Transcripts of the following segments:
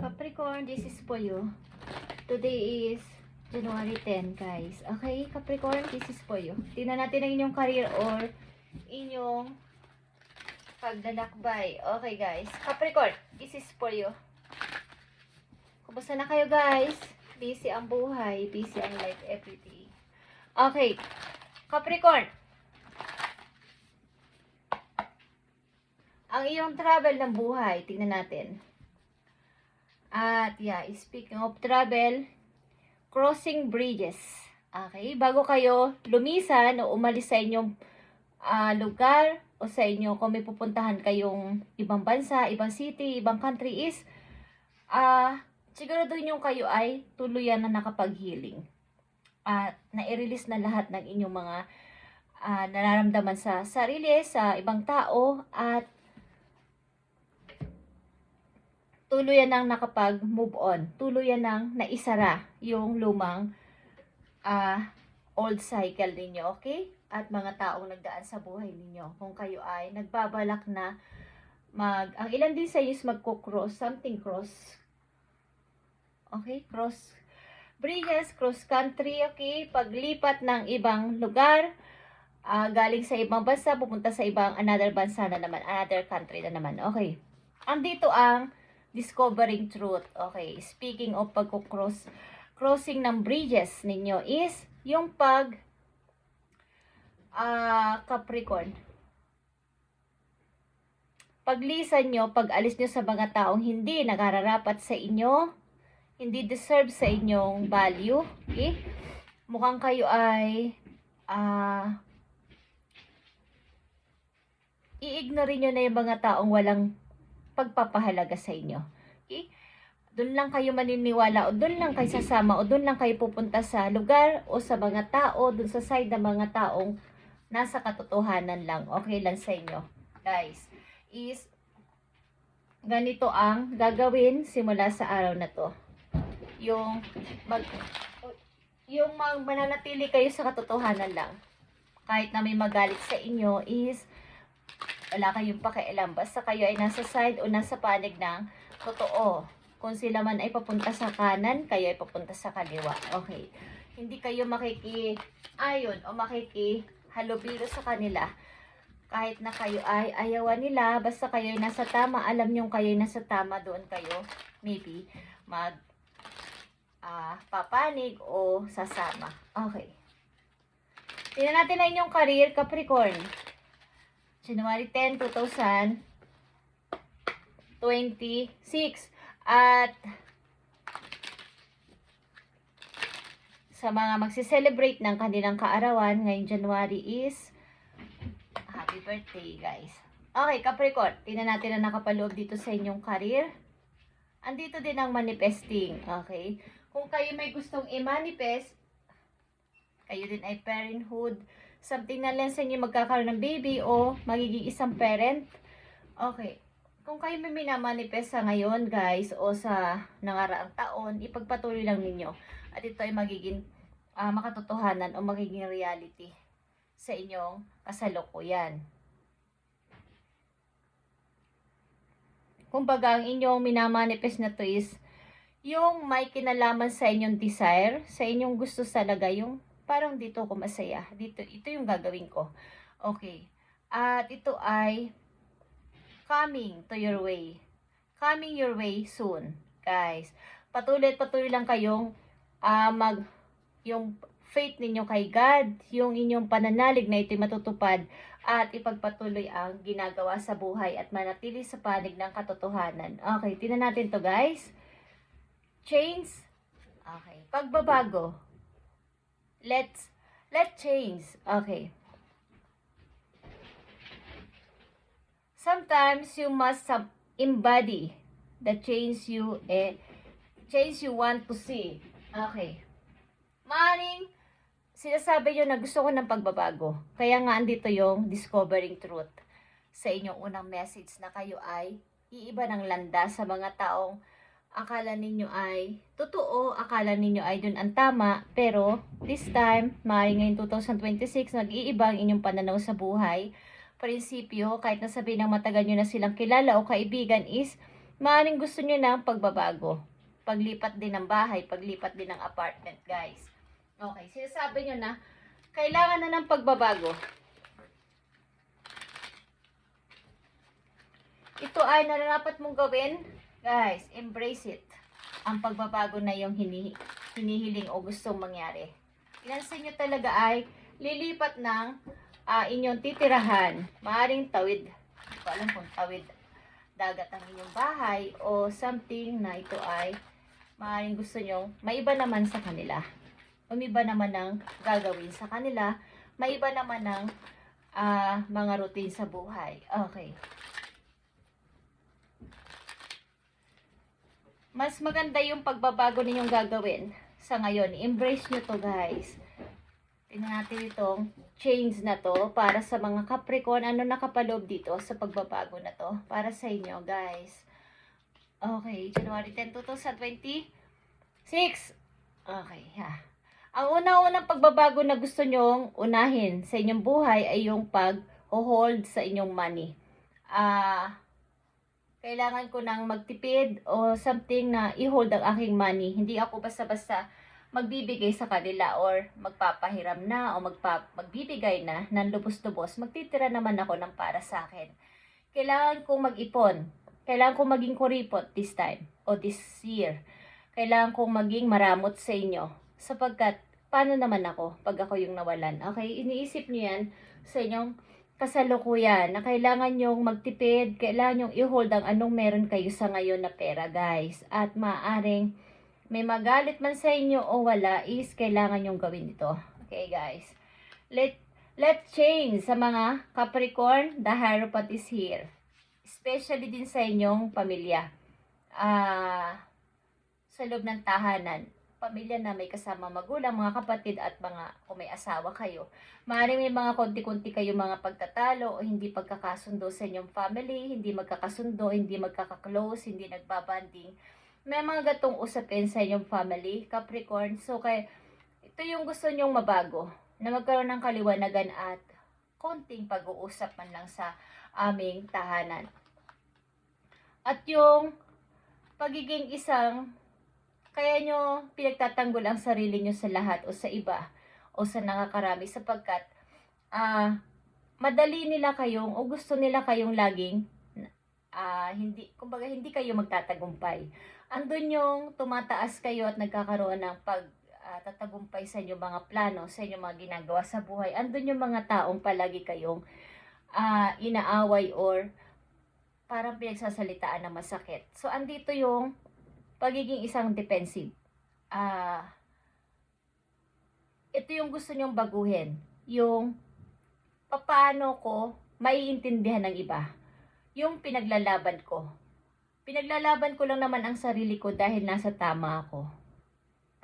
Capricorn, this is for you. Today is January 10, guys. Okay, Capricorn, this is for you. Tingnan natin ang inyong career or inyong paglalakbay. Okay, guys. Capricorn, this is for you. Kumusta na kayo, guys? Busy ang buhay, busy ang life, everything. Okay, Capricorn. Ang iyong travel ng buhay, tingnan natin. At yeah, speaking of travel, crossing bridges. Okay, bago kayo lumisan o umalis sa inyong lugar o sa inyo kung may pupuntahan kayong ibang bansa, ibang city, ibang country is siguraduhin yung kayo ay tuluyan na nakapag-healing. At na-release na lahat ng inyong mga nararamdaman sa sarili, sa ibang tao, at tuluyan nang nakapag-move on. Tuluyan nang naisara yung lumang old cycle ninyo, okay? At mga taong nagdaan sa buhay ninyo. Kung kayo ay nagbabalak na ang ilan din sa inyo is magko-cross, something cross. Okay? Cross bridges, cross country, okay? Paglipat ng ibang lugar, galing sa ibang bansa, pupunta sa ibang another bansa na naman, another country na naman, okay? Andito ang discovering truth. Okay, speaking of crossing ng bridges ninyo is yung Capricorn. Paglisan nyo, pag-alis nyo sa mga taong hindi nakararapat sa inyo, hindi deserve sa inyong value, okay? Mukhang kayo ay i-ignore nyo na yung mga taong walang pagpapahalaga sa inyo. Okay? Doon lang kayo maniniwala o doon lang kayo sasama o doon lang kayo pupunta sa lugar o sa mga tao, doon sa side ng mga taong nasa katotohanan lang. Okay lang sa inyo. Guys, is ganito ang gagawin simula sa araw na to. Yung mananatili kayo sa katotohanan lang. Kahit na may magalit sa inyo is wala kayong pakialam. Basta kayo ay nasa side o nasa panig ng totoo. Kung sila man ay papunta sa kanan, kayo ay papunta sa kaliwa. Okay. Hindi kayo makikiayon o makikihalubilo sa kanila. Kahit na kayo ay ayawan nila, basta kayo ay nasa tama, alam nyo kayo ay nasa tama, doon kayo maybe papanig o sasama. Okay. Tingnan natin na inyong career, Capricorn. January 10, 2026. At sa mga magse-celebrate ng kanilang kaarawan ngayong January is happy birthday, guys. Okay, Capricorn. Tingnan natin na nakapaloob dito sa inyong career. Andito din ang manifesting. Okay? Kung kayo may gustong i-manifest, kayo din ay parenthood, something na lang sa inyo magkakaroon ng baby o magiging isang parent. Okay. Kung kayo may minamanifest sa ngayon, guys, o sa nangaraang taon, ipagpatuloy lang ninyo. At ito ay magiging makatotohanan o magiging reality sa inyong kasalukuyan. Kumbaga, ang inyong minamanifest na to is yung may kinalaman sa inyong desire, sa inyong gusto talaga, yung parang dito ako masaya. Ito yung gagawin ko. Okay. At ito ay coming to your way. Coming your way soon, guys. Patuloy lang kayong yung faith ninyo kay God, yung inyong pananalig na ito'y matutupad at ipagpatuloy ang ginagawa sa buhay at manatili sa panig ng katotohanan. Okay, tingnan natin to, guys. Change. Okay, pagbabago. Let's change. Okay. Sometimes you must embody the change you want to see. Okay. Maaaring sinasabi nyo na gusto ko ng pagbabago. Kaya nga andito yung discovering truth sa inyong unang message na kayo ay iiba ng landas sa mga taong akala ninyo ay totoo, akala ninyo ay dun ang tama, pero this time, maaaring ngayon 2026, nag-iiba ang inyong pananaw sa buhay. Prinsipyo, kahit nasabihin ng matagal nyo na silang kilala o kaibigan is, maaaring gusto nyo ng pagbabago. Paglipat din ng bahay, paglipat din ng apartment, guys. Okay, sinasabi nyo na, kailangan na ng pagbabago. Ito ay nararapat mong gawin, guys, embrace it. Ang pagbabago na yung hinihiling o gustong mangyari. Ilan sa inyo talaga ay lilipat ng inyong titirahan. Maaring tawid, hindi ko alam kung tawid dagat ang inyong bahay o something na ito ay maaring gusto nyo, maiba naman sa kanila. Umiba naman ng gagawin sa kanila, maiba naman ng mga routine sa buhay. Okay. Mas maganda yung pagbabago ninyong gagawin sa ngayon. Embrace nyo to, guys. Tingnan natin itong change na to para sa mga Capricorn. Ano nakapaloob dito sa pagbabago na to? Para sa inyo, guys. Okay, January 10, 2026. Okay, ha. Ang una-unang pagbabago na gusto nyong unahin sa inyong buhay ay yung pag-hold sa inyong money. Kailangan ko nang magtipid o something na i-hold ang aking money. Hindi ako basta-basta magbibigay sa kanila or magpapahiram na o magbibigay na ng lubos-lubos. Magtitira naman ako ng para sa akin. Kailangan kong mag-ipon. Kailangan kong maging kuripot this time o this year. Kailangan kong maging maramot sa inyo. Sapagkat, paano naman ako pag ako yung nawalan? Okay, iniisip niyo yan sa inyong kasalukuyan na kailangan nyong magtipid, kailangan nyong i-hold ang anong meron kayo sa ngayon na pera, guys. At maaring may magalit man sa inyo o wala, is kailangan nyong gawin ito. Okay, guys. Let's change sa mga Capricorn, the Hierophant is here. Especially din sa inyong pamilya. Sa loob ng tahanan. Pamilya na may kasama magulang, mga kapatid at mga kung may asawa kayo. Maaaring may mga konti-konti kayo mga pagtatalo o hindi pagkakasundo sa inyong family, hindi magkakasundo, hindi magkaka-close, hindi nagbabanding. May mga gatong usapin sa inyong family, Capricorn. So, ito yung gusto nyong mabago, na magkaroon ng kaliwanagan at konting pag-uusap man lang sa aming tahanan. At yung pagiging isang kaya nyo pinagtatanggol ang sarili nyo sa lahat o sa iba o sa nakakarami sapagkat madali nila kayong o gusto nila kayong laging hindi kayo magtatagumpay. Andun yung tumataas kayo at nagkakaroon ng tatagumpay sa inyong mga plano, sa inyong mga ginagawa sa buhay. Andun yung mga taong palagi kayong inaaway or parang pinagsasalitaan na masakit. So, andito yung pagiging isang defensive. Ito yung gusto nyong baguhin. Yung paano ko maiintindihan ng iba. Yung pinaglalaban ko. Pinaglalaban ko lang naman ang sarili ko dahil nasa tama ako.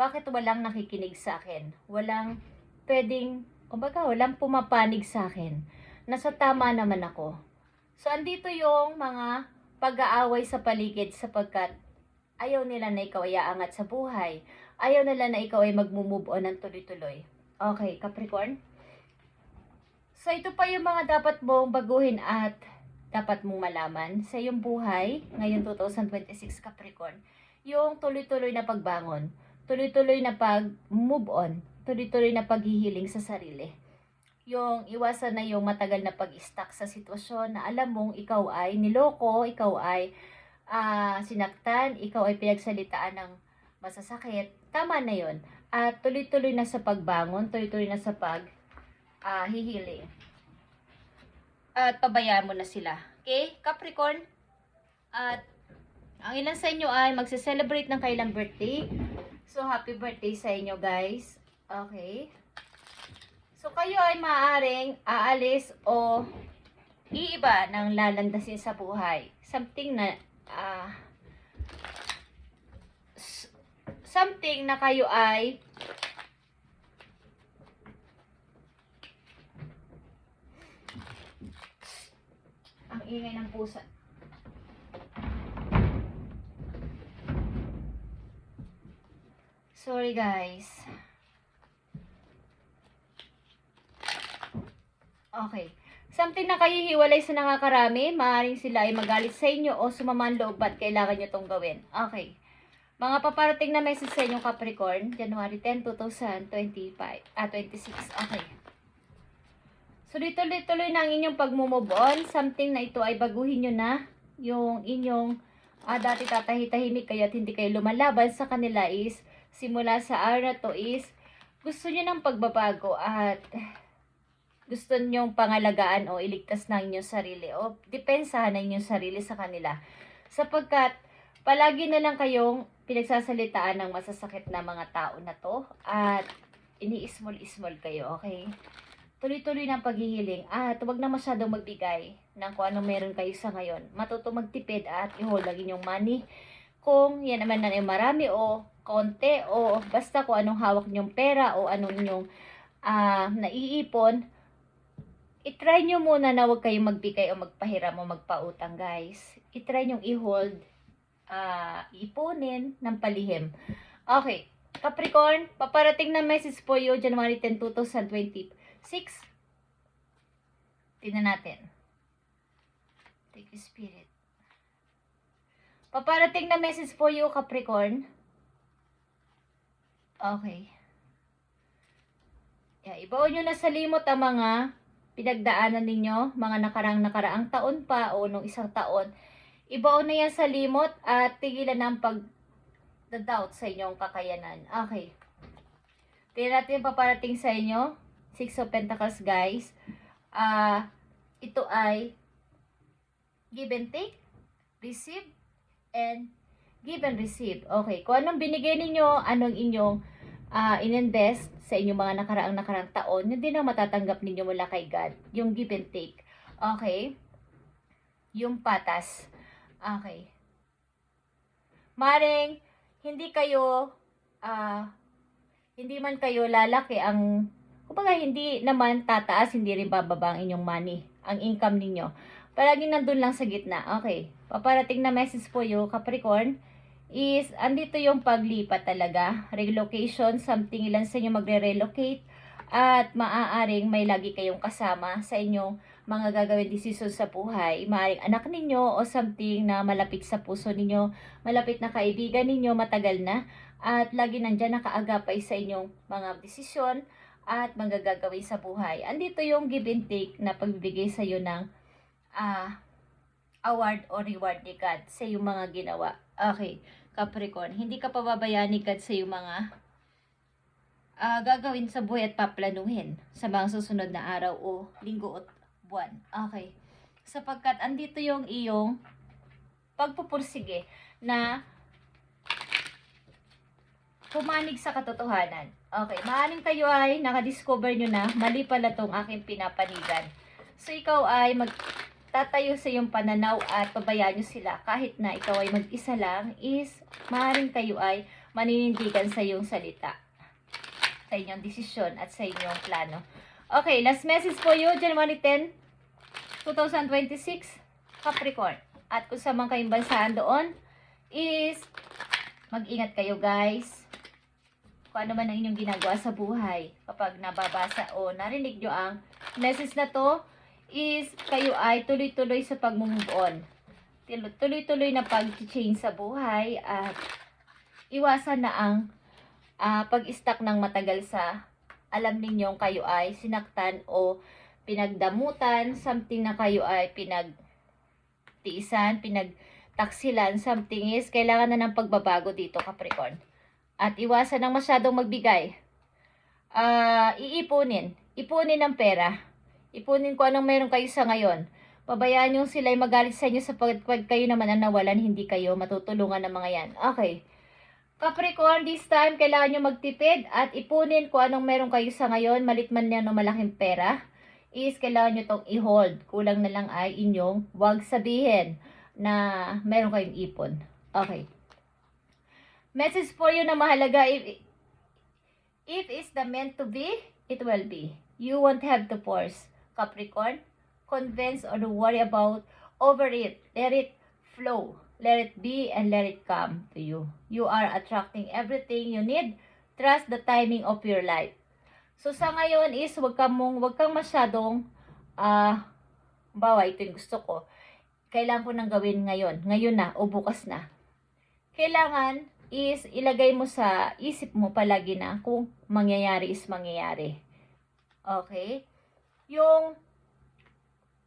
Bakit walang nakikinig sa akin? Walang walang pumapanig sa akin. Nasa tama naman ako. So, andito yung mga pag-aaway sa paligid sapagkat ayaw nila na ikaw ay aangat sa buhay. Ayaw nila na ikaw ay mag-move on ng tuloy-tuloy. Okay, Capricorn? So, ito pa yung mga dapat mong baguhin at dapat mong malaman sa iyong buhay ngayon 2026, Capricorn. Yung tuloy-tuloy na pagbangon. Tuloy-tuloy na pag-move on. Tuloy-tuloy na paghihiling sa sarili. Yung iwasan na yung matagal na pag-stuck sa sitwasyon na alam mong ikaw ay niloko, ikaw ay sinaktan, ikaw ay pinagsalitaan ng masasakit, tama na yon. At tuloy-tuloy na sa pagbangon, tuloy-tuloy na sa hihiling. At pabayaan mo na sila. Okay, Capricorn? At ang ilan sa inyo ay magse-celebrate ng kailang birthday. So, happy birthday sa inyo, guys. Okay. So, kayo ay maaaring aalis o iiba ng lalandasin sa buhay. Something na kayo ay ang ingay ng pusa. Sorry, guys. Okay. Something na kayo hiwalay sa nakakarami, maaaring sila ay magalit sa inyo o sumaman loob ba't kailangan nyo itong gawin. Okay. Mga paparating na message sa inyong Capricorn, January 10, 2026. Okay. So, tuloy-tuloy na ang inyong pag-move on. Something na ito ay baguhin nyo na. Yung inyong dati tatahimik kayo at hindi kayo lumalaban sa kanila is, simula sa araw na to is, gusto nyo ng pagbabago at gusto nyong pangalagaan o iligtas na inyong sarili o depensahan na inyong sarili sa kanila. Sapagkat palagi na lang kayong pinagsasalitaan ng masasakit na mga tao na to at ini-small kayo, okay? Tuloy-tuloy ng paghihiling at huwag na masyadong magbigay ng kung anong meron kayo sa ngayon. Matuto magtipid at i-hold ang inyong money. Kung yan naman na yung marami o konti o basta kung anong hawak nyong pera o anong inyong naiipon, i-try nyo muna na huwag kayong magbigay o magpahiram o magpautang, guys. I-try nyo i-hold, ipunin ng palihim. Okay, Capricorn, paparating na message po you, January 10, 2026. Tingnan natin. Take the spirit. Paparating na message po you, Capricorn. Okay. Ibaon nyo na sa limot ang mga pinagdaanan ninyo, mga nakaraang taon pa o nung isang taon. Ibaon na yan sa limot at tigilan na ang pag-doubt sa inyong kakayanan. Okay. Tingnan natin yung paparating sa inyo. Six of Pentacles, guys. Ito ay give and take, receive, and give and receive. Okay. Kung anong binigay ninyo, anong inyong ininvest sa inyong mga nakaraang taon, yun din ang matatanggap ninyo mula kay God. Yung give and take. Okay? Yung patas. Okay. Maring, hindi man kayo lalaki ang, kumbaga hindi naman tataas, hindi rin bababa ang inyong money, ang income ninyo. Palaging nandun lang sa gitna. Okay. Paparating na message po yung Capricorn is, andito yung paglipat talaga. Relocation, something ilan sa inyo magre-relocate at maaaring may lagi kayong kasama sa inyong mga gagawin decision sa buhay. Maaaring anak ninyo o something na malapit sa puso ninyo, malapit na kaibigan ninyo, matagal na, at lagi nandyan nakaagapay sa inyong mga desisyon at mga gagawin sa buhay. Andito yung give and take na pagbibigay sa iyo ng award o reward ni God sa iyong mga ginawa. Okay. Capricorn, hindi ka pababayaan ni God sa iyong mga gagawin sa buhay at paplanuhin sa mga susunod na araw o linggo o buwan. Okay. Sapagkat andito yung iyong pagpupursige na pumanig sa katotohanan. Okay. Maaaring kayo ay nakadiscover nyo na mali pala tong aking pinapanigan. So, ikaw ay tatayo sa iyong pananaw at pabayaan nyo sila kahit na ikaw ay mag-isa lang is maaaring kayo ay maninindigan sa iyong salita, sa inyong desisyon at sa inyong plano. Okay, last message po you, January 10, 2026, Capricorn. At kung saan man kayong bansahan doon is mag-ingat kayo, guys. Kung ano man ang inyong ginagawa sa buhay kapag nababasa o narinig nyo ang message na to, is kayo ay tuloy-tuloy sa pag-move on. Tuloy-tuloy na pag-change sa buhay at iwasan na ang pag-stuck ng matagal sa alam ninyong kayo ay sinaktan o pinagdamutan, something na kayo ay pinagtiisan, pinagtaksilan, something is kailangan na ng pagbabago dito, Capricorn. At iwasan ng masyadong magbigay. Ipunin ng pera. Ipunin ko anong meron kayo sa ngayon. Pabayaan yung sila'y magalit sa inyo sapagkat kayo naman ang nawalan, hindi kayo matutulungan ng mga yan. Okay. Capricorn, this time, kailangan nyo magtipid at ipunin ko anong meron kayo sa ngayon, malit man yan o malaking pera, is kailangan nyo itong i-hold. Kulang na lang ay inyong wag sabihin na meron kayong ipon. Okay. Message for you na mahalaga, if it's the meant to be, it will be. You won't have to force. Capricorn, convince or worry about over it. Let it flow. Let it be and let it come to you. You are attracting everything you need. Trust the timing of your life. So sa ngayon is wag kang masyadong Bawa, ito yung gusto ko. Kailangan ko nang gawin ngayon. Ngayon na o bukas na. Kailangan is ilagay mo sa isip mo palagi na kung mangyayari is mangyayari. Okay? Yung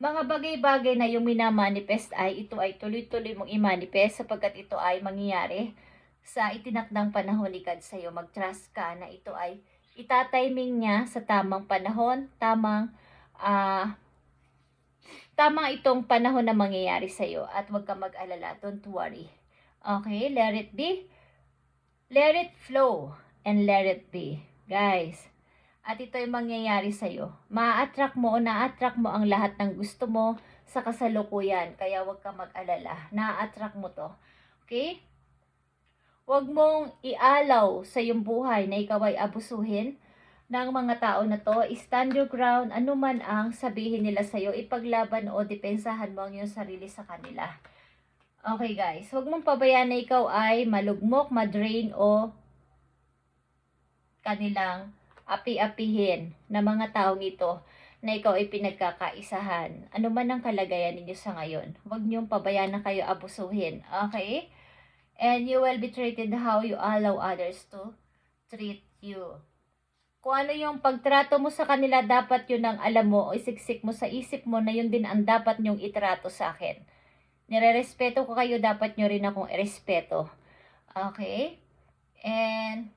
mga bagay-bagay na yung minamanifest ay ito ay tuloy-tuloy mong i-manifest sapagkat ito ay mangyayari sa itinakdang panahon ni God sa'yo. Mag-trust ka na ito ay itatiming niya sa tamang panahon, tamang itong panahon na mangyayari sa'yo at huwag ka mag-alala, don't worry. Okay, let it be. Let it flow and let it be. Guys, at ito ay mangyayari sa'yo. Ma-attract mo o na-attract mo ang lahat ng gusto mo sa kasalukuyan. Kaya huwag ka mag-alala. Na-attract mo to. Okay? Huwag mong ialaw sa iyong buhay na ikaw ay abusuhin ng mga tao na to. Stand your ground. Ano man ang sabihin nila sa'yo, ipaglaban o depensahan mo ang iyong sarili sa kanila. Okay guys, huwag mong pabayaan na ikaw ay malugmok, madrain o kanilang api-apihin na mga taong ito na ikaw ay pinagkakaisahan. Ano man ang kalagayan ninyo sa ngayon, huwag niyong pabayaan na kayo abusuhin. Okay? And you will be treated how you allow others to treat you. Kung ano yung pagtrato mo sa kanila, dapat yun ang alam mo o isiksik mo sa isip mo na yun din ang dapat nyong itrato sa akin. Nire-respeto ko kayo, dapat nyo rin akong irespeto. Okay? And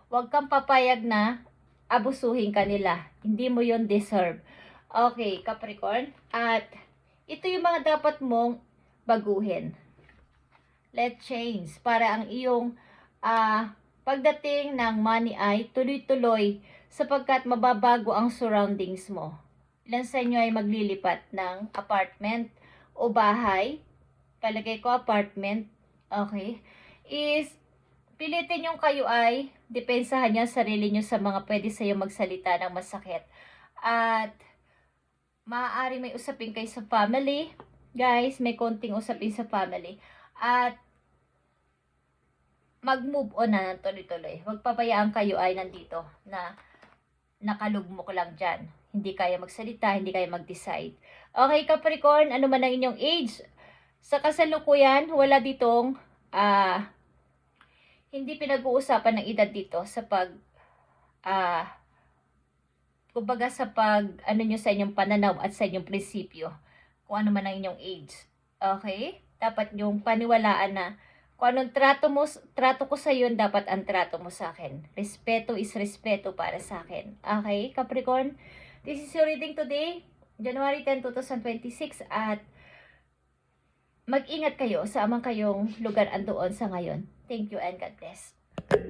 huwag kang papayag na abusuhin kanila. Hindi mo yon deserve. Okay, Capricorn. At ito yung mga dapat mong baguhin. Let's change. Para ang iyong pagdating ng money ay tuloy-tuloy sapagkat mababago ang surroundings mo. Ilan sa inyo ay maglilipat ng apartment o bahay, palagay ko apartment, okay, is pilitin yung kayo ay depensahan niyo sarili niyo sa mga pwede sa iyo magsalita ng masakit. At maaari may usapin kayo sa family, guys, may konting usapin sa family. At mag-move on na ng tuloy-tuloy. Huwag pabayaan kayo ay nandito na nakalugmok lang dyan. Hindi kaya magsalita, hindi kaya mag-decide. Okay, Capricorn, ano man ang inyong age, sa kasalukuyan, wala ditong, hindi pinag-uusapan ng edad dito sa kumbaga sa ano nyo sa inyong pananaw at sa inyong prinsipyo, kung ano man ang inyong age. Okay? Dapat yung paniwalaan na, kung anong trato ko sa iyo, dapat ang trato mo sa akin. Respeto is respeto para sa akin. Okay, Capricorn? This is your reading today, January 10, 2026. At mag-ingat kayo sa amang kayong lugar andoon sa ngayon. Thank you and God bless.